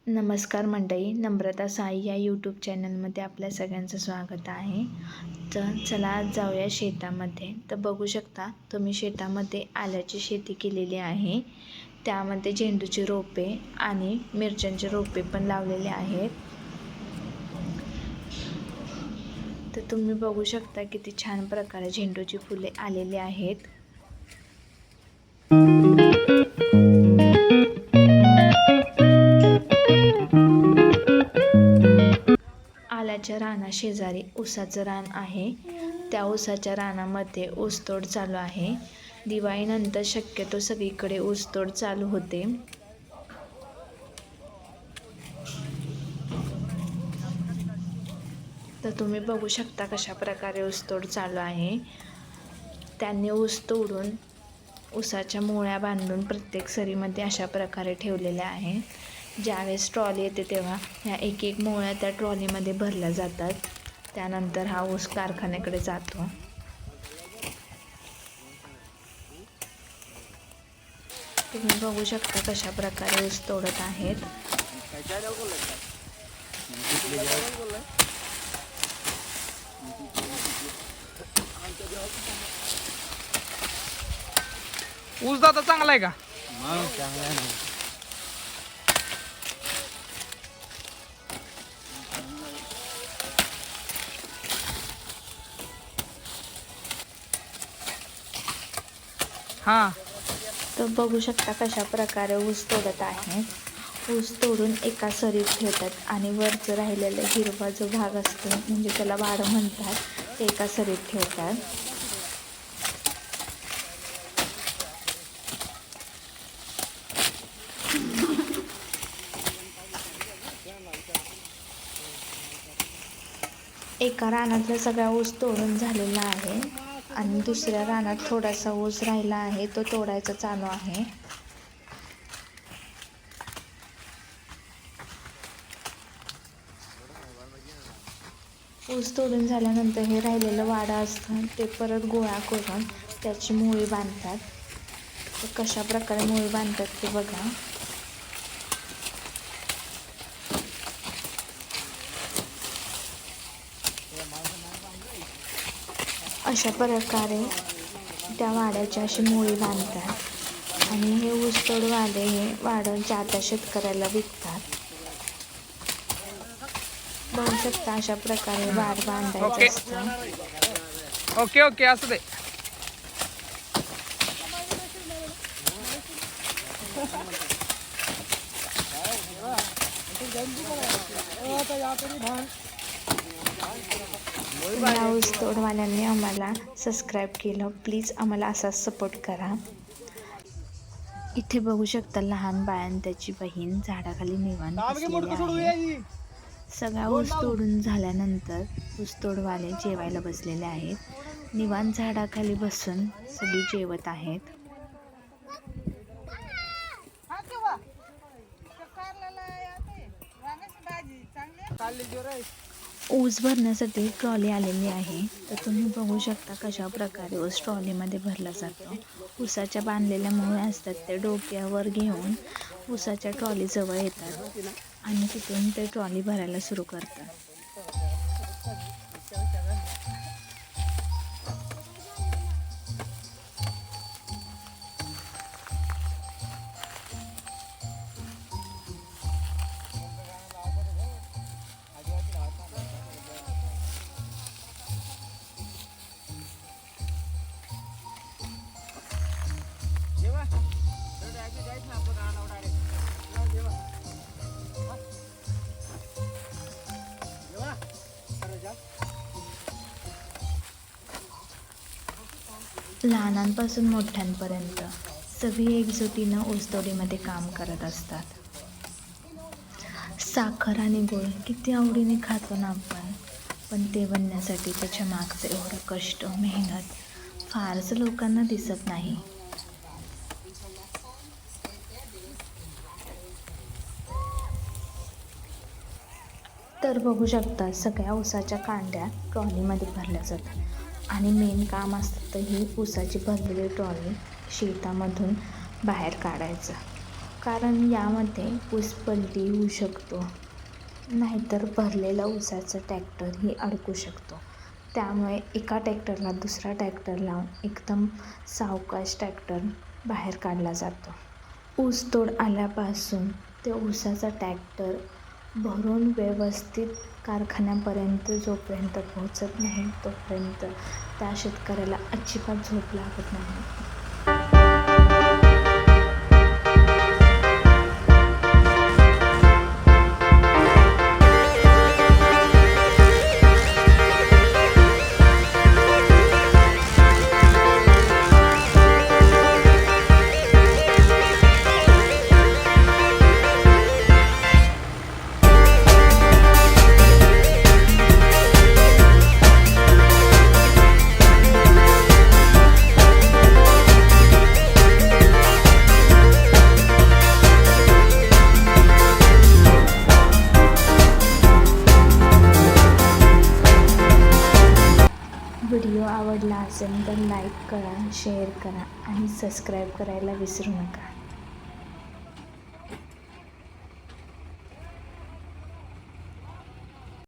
नमस्कार मंडळी, नम्रता साई या यूट्यूब चॅनलमध्ये आपल्या सगळ्यांचं स्वागत आहे. तर चला आज जाऊया शेतामध्ये. तर बघू शकता तुम्ही शेतामध्ये आल्याची शेती केलेली आहे. त्यामध्ये झेंडूची रोपे आणि मिरच्यांचे रोपे पण लावलेले आहेत. तर तुम्ही बघू शकता किती छान प्रकारे झेंडूची फुले आलेली आहेत. आल्याच्या राना शेजारी ऊसाचं रान आहे. त्या ऊसाच्या रानामध्ये ऊसतोड चालू आहे. दिवाळीनंतर शक्यतो सगळीकडे ऊसतोड चालू होते. तर तुम्ही बघू शकता कशा प्रकारे ऊसतोड चालू आहे. त्यांनी ऊस तोडून ऊसाच्या मुळ्या बांधून प्रत्येक सरीमध्ये अशा प्रकारे ठेवलेल्या आहे. ज्यावेळेस ट्रॉली येते तेव्हा ह्या एक एक मुळ्या त्या ट्रॉलीमध्ये भरल्या जातात. त्यानंतर हा ऊस कारखान्याकडे जातो. तुम्ही बघू शकता कशा प्रकारे ऊस तोडत आहेत. ऊस दादा चांगला आहे का? चांगला आहे ना. हां, तर बघू शकता कशा प्रकारे ऊस तोडत आहेत. ऊस तोडून एका सरीत ठेवतात आणि वरचं राहिलेलं हिरवा जो भाग असतो म्हणजे त्याला वाढ म्हणतात, ते एका सरीत ठेवतात. एका रानातला सगळा ऊस तोडून झालेला आहे आणि दुसऱ्या रानात थोडासा ऊस राहिला आहे, तो तोडायचा चालू आहे. ऊस तोडून झाल्यानंतर हे राहिलेलं वाडा असतं ते परत गोळा करून त्याची मुळी बांधतात. तर कशा प्रकारे मुळी बांधतात ते बघा. अशा प्रकारे त्या वाड्याची अशी मुळी बांधतात आणि हे ऊसतोडवाले हे वाडं त्या शेतकऱ्याला विकतात. बघू शकता अशा प्रकारे वाड बांधायचं असतं. ओके ओके, असू दे. या ऊसतोडवाल्यांनी आम्हाला सबस्क्राईब केलं. प्लीज आम्हाला असाच सपोर्ट करा. इथे बघू शकता लहान बाळान त्याची बहीण झाडाखाली निवांत बसलेली आहे. सगळा ऊस तोडून झाल्यानंतर ऊसतोडवाले जेवायला बसलेले आहेत. निवांत झाडाखाली बसून सगळी जेवत आहेत. ऊस भरण्यासाठी ट्रॉली आलेली आहे. तर तुम्ही बघू शकता कशा प्रकारे ऊस ट्रॉलीमध्ये भरला जातो. ऊसाच्या बांधलेल्या मुळे असतात ते डोक्यावर घेऊन ऊसाच्या ट्रॉलीजवळ येतात आणि तिथून ते ट्रॉली भरायला सुरू करतात. लहानांपासून मोठ्यांपर्यंत सगळी एकजुटीनं ऊसतोडीमध्ये काम करत असतात. साखर आणि गूळ किती आवडीने खातो ना आपण, पण ते बनण्यासाठी त्याच्या मागचं एवढं कष्ट मेहनत फारसं लोकांना दिसत नाही. तर बघू शकता सगळ्या ऊसाच्या कांड्या ट्रॉलीमध्ये भरल्या जातात आणि मेन काम असतं ही ऊसाची भरलेली ट्रॉली शेतामधून बाहेर काढायचं. कारण यामध्ये ऊस पलटी होऊ शकतो, नाहीतर भरलेला ऊसाचा ट्रॅक्टरही अडकू शकतो. त्यामुळे एका ट्रॅक्टरला दुसरा ट्रॅक्टर लावून एकदम सावकाश ट्रॅक्टर बाहेर काढला जातो. ऊसतोड आल्यापासून ते ऊसाचा ट्रॅक्टर भरून व्यवस्थित कारखान्यापर्यंत जोपर्यंत पोहोचत नाही तोपर्यंत त्या शेतकऱ्याला अजिबात झोप लागत नाही. व्हिडिओ आवडला असेल तर लाईक करा, शेअर करा आणि सबस्क्राईब करायला विसरू नका.